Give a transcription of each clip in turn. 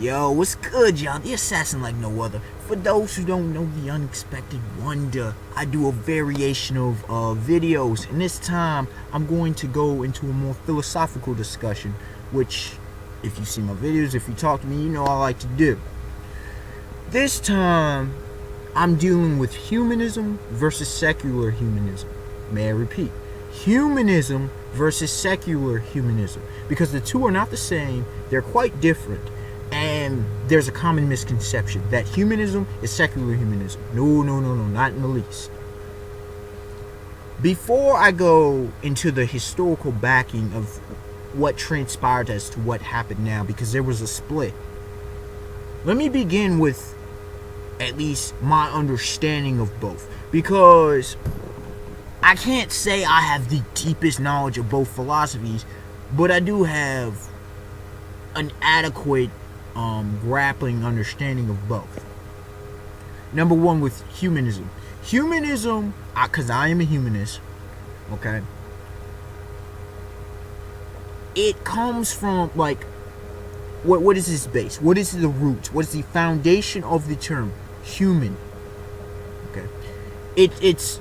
Yo, what's good, y'all? The assassin like no other. For those who don't know the unexpected wonder, I do a variation of videos, and this time I'm going to go into a more philosophical discussion, which, if you see my videos, if you talk to me, you know I like to do. This time, I'm dealing with humanism versus secular humanism. May I repeat? Humanism versus secular humanism. Because the two are not the same, they're quite different. And there's a common misconception that humanism is secular humanism. No, not in the least. Before I go into the historical backing of what transpired as to what happened now, because there was a split, let me begin with at least my understanding of both. Because I can't say I have the deepest knowledge of both philosophies, but I do have an adequate grappling understanding of both. Number one, with humanism. Humanism, because I am a humanist, okay? It comes from, like, what is its base? What is the roots? What is the foundation of the term human? Okay, it's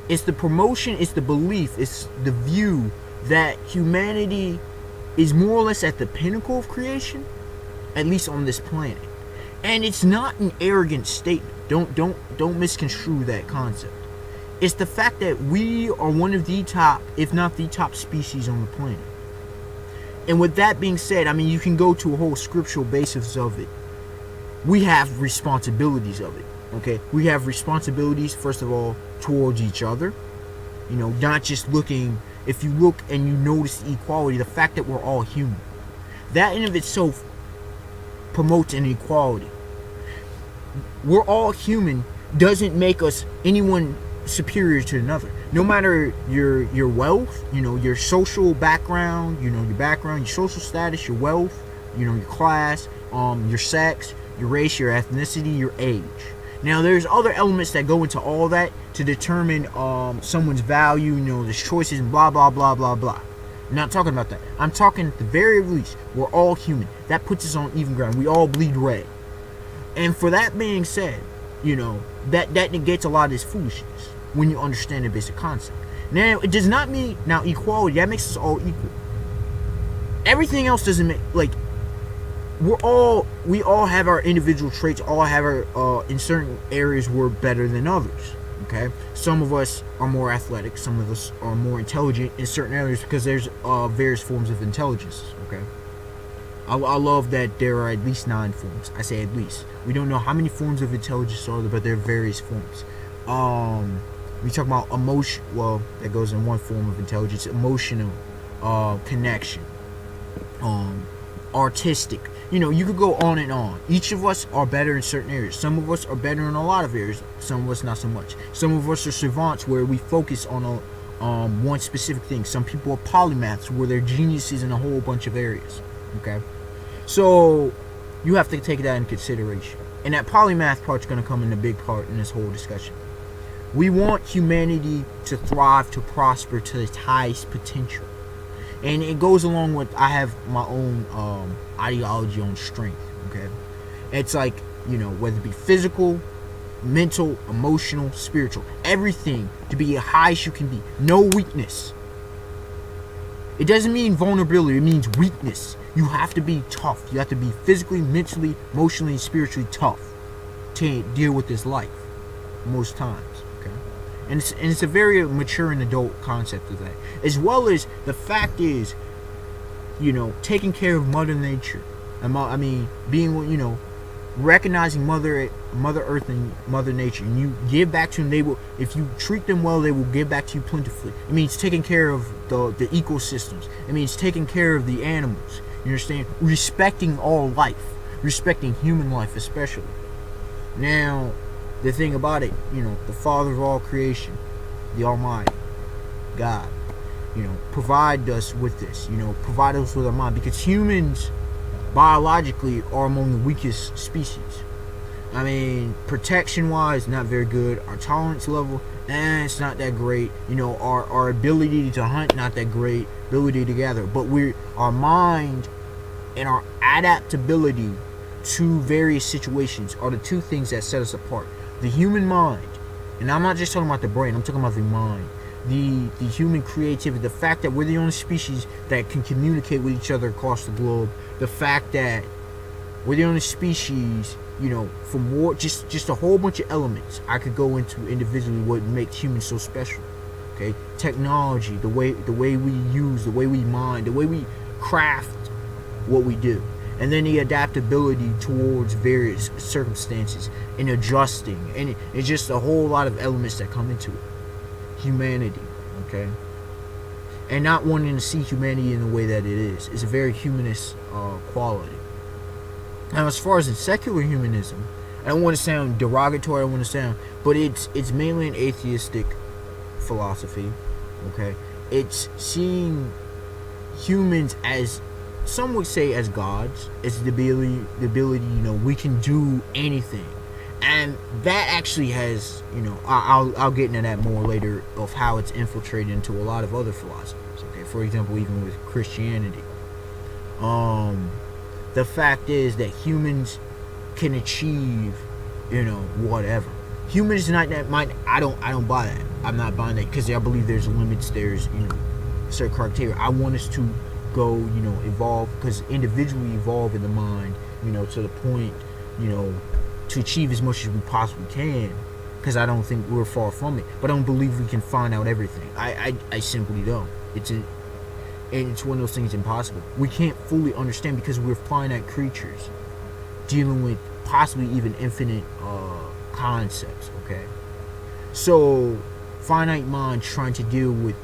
the promotion, it's the belief, it's the view that humanity is more or less at the pinnacle of creation, at least on this planet. And it's not an arrogant statement. Don't misconstrue that concept. It's the fact that we are one of the top, if not the top species on the planet. And with that being said, I mean, you can go to a whole scriptural basis of it. We have responsibilities of it, okay? We have responsibilities, first of all, towards each other. You know, not just looking, if you look and you notice the equality, the fact that we're all human. That in of itself promotes an equality. We're all human doesn't make us anyone superior to another. No matter your wealth, you know, your social background, you know, your social status, your wealth, you know, your class, your sex, your race, your ethnicity, your age. Now, there's other elements that go into all that to determine someone's value, you know, there's choices and blah, blah, blah, blah, blah. I'm not talking about that. I'm talking at the very least, we're all human. That puts us on even ground. We all bleed red. And for that being said, you know, that negates a lot of this foolishness when you understand the basic concept. Now, it does not mean, now, equality, that makes us all equal. Everything else doesn't make, like, we all have our individual traits, all have our, in certain areas we're better than others, okay? Some of us are more athletic, some of us are more intelligent in certain areas because there's various forms of intelligence, okay? I love that there are at least 9 forms. I say at least. We don't know how many forms of intelligence are there, but there are various forms. We talk about emotion, well, that goes in one form of intelligence, emotional connection, artistic. You know, you could go on and on. Each of us are better in certain areas. Some of us are better in a lot of areas. Some of us not so much. Some of us are savants where we focus on one specific thing. Some people are polymaths where they're geniuses in a whole bunch of areas. Okay, so you have to take that in consideration. And that polymath part's going to come in a big part in this whole discussion. We want humanity to thrive, to prosper to its highest potential. And it goes along with, I have my own ideology on strength, okay? It's like, you know, whether it be physical, mental, emotional, spiritual, everything to be as high as you can be. No weakness. It doesn't mean vulnerability, it means weakness. You have to be tough. You have to be physically, mentally, emotionally, and spiritually tough to deal with this life most times. And it's a very mature and adult concept of that. As well as the fact is, you know, taking care of Mother Nature. I mean, being, you know, recognizing Mother Earth and Mother Nature. And you give back to them, they will, if you treat them well, they will give back to you plentifully. It means taking care of the ecosystems. It means taking care of the animals. You understand? Respecting all life. Respecting human life especially. Now, the thing about it, you know, the Father of all creation, the Almighty, God, you know, provide us with this, you know, provide us with our mind, because humans biologically are among the weakest species. I mean, protection-wise, not very good. Our tolerance level, it's not that great. You know, our ability to hunt, not that great. Ability to gather, but our mind and our adaptability to various situations are the two things that set us apart. The human mind, and I'm not just talking about the brain, I'm talking about the mind. The human creativity, the fact that we're the only species that can communicate with each other across the globe, the fact that we're the only species, from war, just a whole bunch of elements I could go into individually what makes humans so special. Okay, technology, the way we use, the way we mine, the way we craft what we do, and then the adaptability towards various circumstances and adjusting, and it's just a whole lot of elements that come into it. Humanity, okay, and not wanting to see humanity in the way that it is a very humanist quality. Now, as far as in secular humanism, I don't want to sound derogatory, I don't want to sound, but it's mainly an atheistic philosophy, okay? It's seeing humans as, some would say, as gods. It's the ability, we can do anything. And that actually has, I'll get into that more later, of how it's infiltrated into a lot of other philosophies, okay? For example, even with Christianity. The fact is that humans can achieve, whatever. Humans not that mind. I don't buy that. I'm not buying that, because I believe there's limits. There's certain criteria. I want us to go evolve, because individually evolve in the mind, to the point to achieve as much as we possibly can, because I don't think we're far from it. But I don't believe we can find out everything. I simply don't. And it's one of those things impossible. We can't fully understand, because we're finite creatures dealing with possibly even infinite concepts, okay? So, finite mind trying to deal with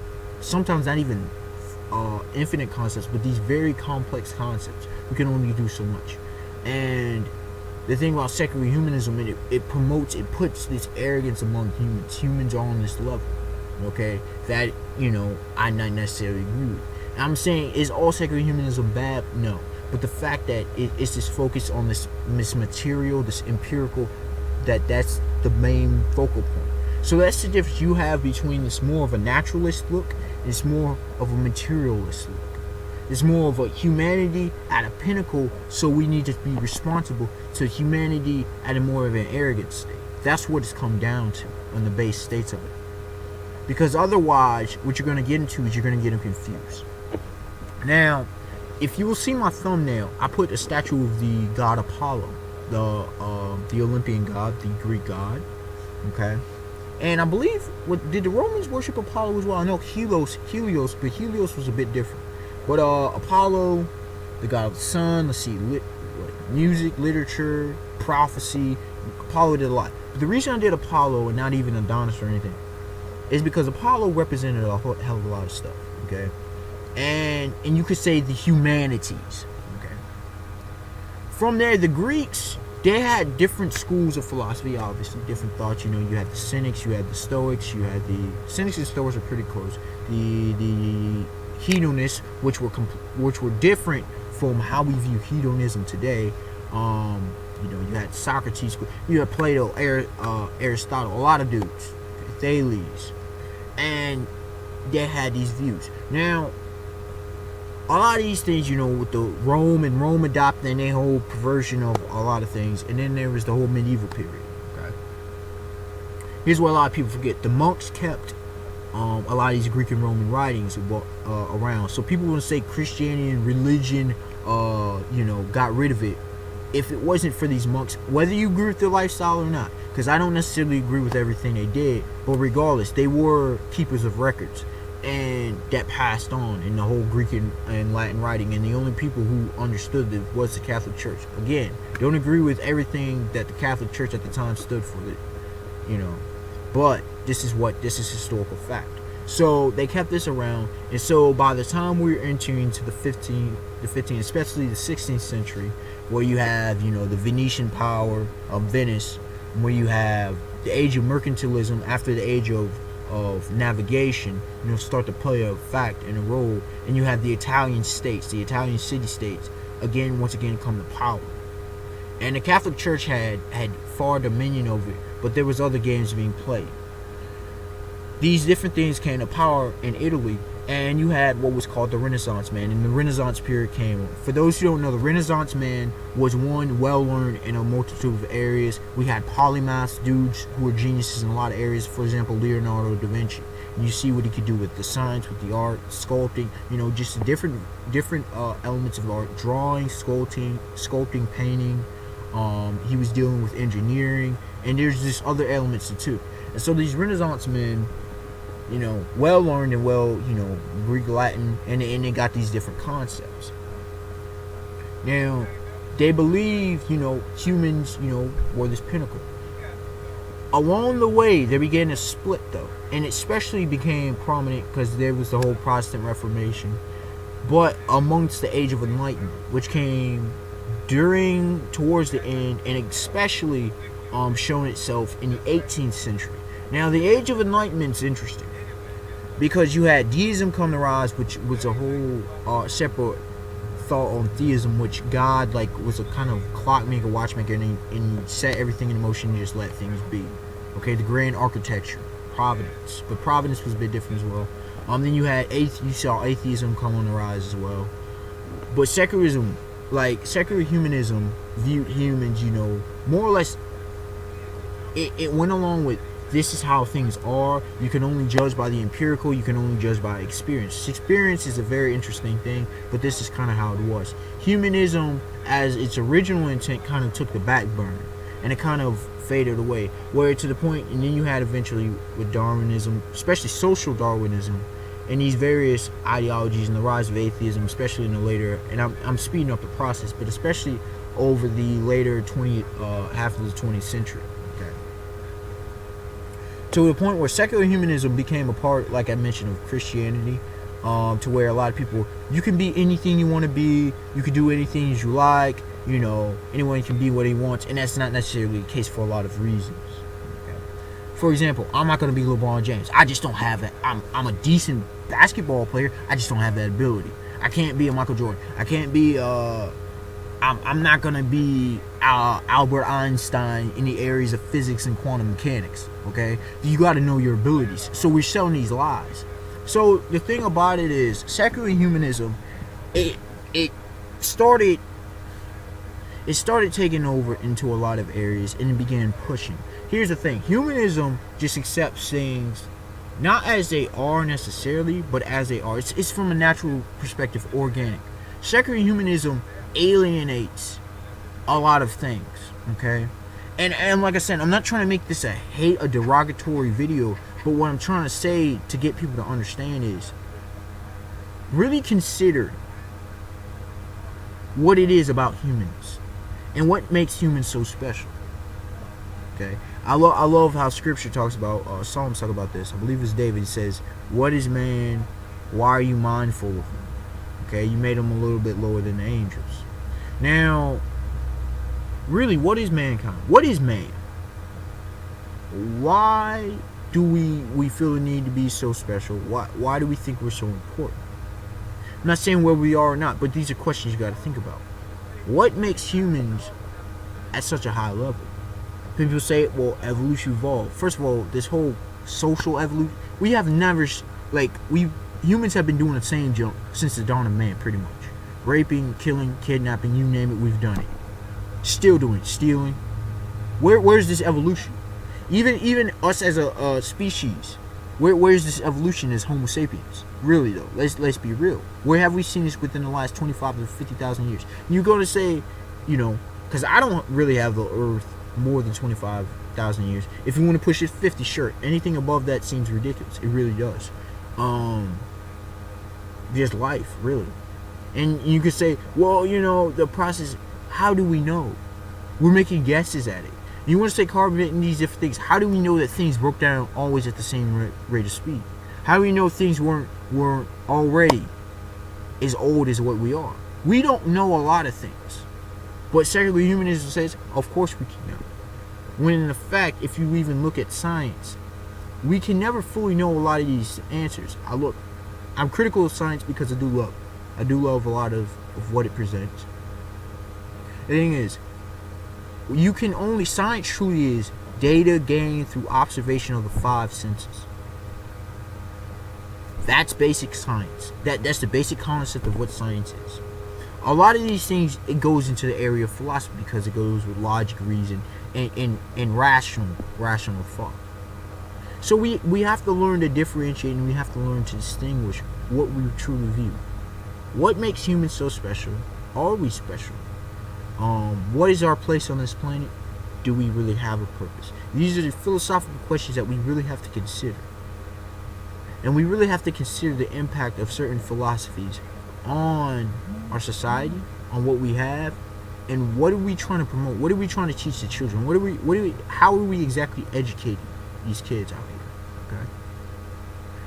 sometimes not even infinite concepts, but these very complex concepts. We can only do so much. And the thing about secular humanism, it puts this arrogance among humans. Humans are on this level, okay? That, I not necessarily agree with. I'm saying, is all secular humanism bad? No. But the fact that it's this focus on this material, this empirical, that's the main focal point. So that's the difference you have between this more of a naturalist look and it's more of a materialist look. It's more of a humanity at a pinnacle, so we need to be responsible, to humanity at a more of an arrogant state. That's what it's come down to on the base states of it. Because otherwise, what you're going to get into is you're going to get them confused. Now, if you will see my thumbnail, I put a statue of the god Apollo, the Olympian god, the Greek god. Okay, and I believe, did the Romans worship Apollo as well? I know Helios, but Helios was a bit different. But Apollo, the god of the sun. Let's see, music, literature, prophecy. Apollo did a lot. But the reason I did Apollo and not even Adonis or anything is because Apollo represented a hell of a lot of stuff. Okay. And you could say the humanities. Okay. From there, the Greeks, they had different schools of philosophy, obviously, different thoughts. You had the Cynics, you had the Stoics, you had the Cynics and Stoics are pretty close. The hedonists, which were different from how we view hedonism today. You had Socrates, you had Plato, Aristotle, a lot of dudes, Thales, and they had these views. Now, a lot of these things, with the Rome adopting their whole perversion of a lot of things, and then there was the whole medieval period. Okay, here's what a lot of people forget: the monks kept a lot of these Greek and Roman writings around. So people want to say Christianity and religion, got rid of it. If it wasn't for these monks, whether you agree with their lifestyle or not, because I don't necessarily agree with everything they did, but regardless, they were keepers of records. And that passed on in the whole Greek and Latin writing, and the only people who understood it was the Catholic Church. Again, don't agree with everything that the Catholic Church at the time stood for, but this is historical fact. So they kept this around, and so by the time we're entering into the 15th, especially the 16th century, where you have the Venetian power of Venice, where you have the age of mercantilism after the age of navigation, start to play a fact and a role, and you have the Italian states, the Italian city-states, once again come to power. And the Catholic Church had far dominion over it, but there was other games being played. These different things came to power in Italy, and you had what was called the Renaissance man, and the Renaissance period came. For those who don't know, the Renaissance man was one well learned in a multitude of areas. We had polymaths, dudes who were geniuses in a lot of areas. For example, Leonardo da Vinci. And you see what he could do with the science, with the art, sculpting. Just different elements of art: drawing, sculpting, painting. He was dealing with engineering, and there's just other elements too. And so these Renaissance men, well learned and Greek, Latin, and they got these different concepts. Now, they believe, humans, were this pinnacle. Along the way, they began to split, though, and it especially became prominent because there was the whole Protestant Reformation, but amongst the Age of Enlightenment, which came towards the end, and especially shown itself in the 18th century. Now, the Age of Enlightenment is interesting, because you had deism come to rise, which was a whole separate thought on theism, which God was a kind of clockmaker, watchmaker, and he set everything in motion and just let things be. Okay, the grand architecture, providence, but providence was a bit different as well. Then you saw atheism come on the rise as well. But secularism, secular humanism, viewed humans, more or less. It went along with, this is how things are. You can only judge by the empirical. You can only judge by experience. Experience is a very interesting thing, but this is kind of how it was. Humanism, as its original intent, kind of took the back burner, and it kind of faded away. Where to the point, and then you had eventually with Darwinism, especially social Darwinism, and these various ideologies, and the rise of atheism, especially in the later, and I'm speeding up the process, but especially over the later half of the 20th century. To the point where secular humanism became a part, like I mentioned, of Christianity, to where a lot of people, you can be anything you want to be, you can do anything you like, anyone can be what he wants, and that's not necessarily the case for a lot of reasons. Okay. For example, I'm not going to be LeBron James. I just don't have that. I'm a decent basketball player. I just don't have that ability. I can't be a Michael Jordan. I can't be I'm not going to be Albert Einstein in the areas of physics and quantum mechanics, okay? You got to know your abilities. So we're selling these lies. So the thing about it is, secular humanism, it started taking over into a lot of areas, and it began pushing. Here's the thing. Humanism just accepts things not as they are necessarily, but as they are. It's from a natural perspective, organic. Secular humanism alienates a lot of things, okay? And like I said, I'm not trying to make this a derogatory video, but what I'm trying to say to get people to understand is, really consider what it is about humans and what makes humans so special. Okay, I love how Scripture talks about, Psalms talk about this. I believe it's David. He says, "What is man? Why are you mindful of him?" Okay, you made them a little bit lower than the angels. Now, really, what is mankind? What is man? Why do we feel the need to be so special? Why do we think we're so important? I'm not saying where we are or not, but these are questions you got to think about. What makes humans at such a high level? People say, well, evolution evolved. First of all, this whole social evolution, humans have been doing the same junk since the dawn of man, pretty much. Raping, killing, kidnapping, you name it, we've done it. Still doing it, stealing. Where's this evolution? Even us as a species, where's this evolution as Homo sapiens? Really though, let's be real. Where have we seen this within the last 25 to 50,000 years? You're going to say, because I don't really have the Earth more than 25,000 years. If you want to push it 50, sure. Anything above that seems ridiculous. It really does. Just life, really. And you could say, well, the process, how do we know? We're making guesses at it. You want to say carbon and these different things. How do we know that things broke down always at the same rate of speed? How do we know things weren't already as old as what we are? We don't know a lot of things. But secular humanism says, of course we can know. When in fact, if you even look at science, we can never fully know a lot of these answers. I'm critical of science because I do love a lot of what it presents. The thing is, science truly is data gained through observation of the five senses. That's basic science. That's the basic concept of what science is. A lot of these things, it goes into the area of philosophy because it goes with logic, reason, and rational thought. So we have to learn to differentiate, and we have to learn to distinguish what we truly view. What makes humans so special? Are we special? What is our place on this planet? Do we really have a purpose? These are the philosophical questions that we really have to consider. And we really have to consider the impact of certain philosophies on our society, on what we have, and what are we trying to promote? What are we trying to teach the children? How are we exactly educating these kids out here? Okay.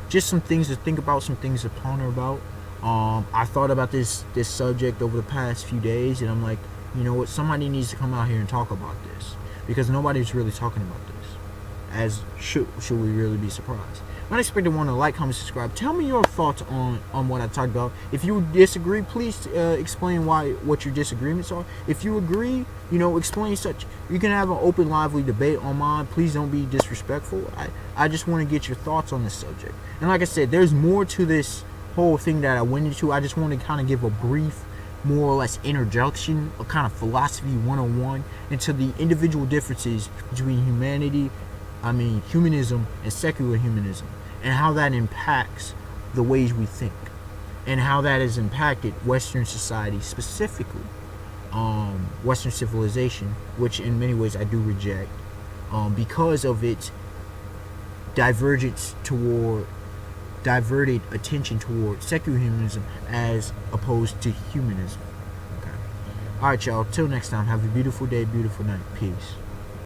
Just some things to think about, some things to ponder about. I thought about this subject over the past few days, and I'm like, you know what? Somebody needs to come out here and talk about this, because nobody's really talking about this. As should we really be surprised? Unexpected one to like, comment, subscribe. Tell me your thoughts on what I talked about. If you disagree, please explain what your disagreements are. If you agree, explain such. You can have an open, lively debate on mine. Please don't be disrespectful. I just want to get your thoughts on this subject. And like I said, there's more to this whole thing that I went into. I just want to kind of give a brief, more or less introduction, a kind of philosophy 101 into the individual differences between humanism and secular humanism, and how that impacts the ways we think, and how that has impacted Western society, specifically Western civilization, which in many ways I do reject, because of its diverted attention toward secular humanism as opposed to humanism. Okay. Alright, y'all. Till next time, have a beautiful day, beautiful night. Peace.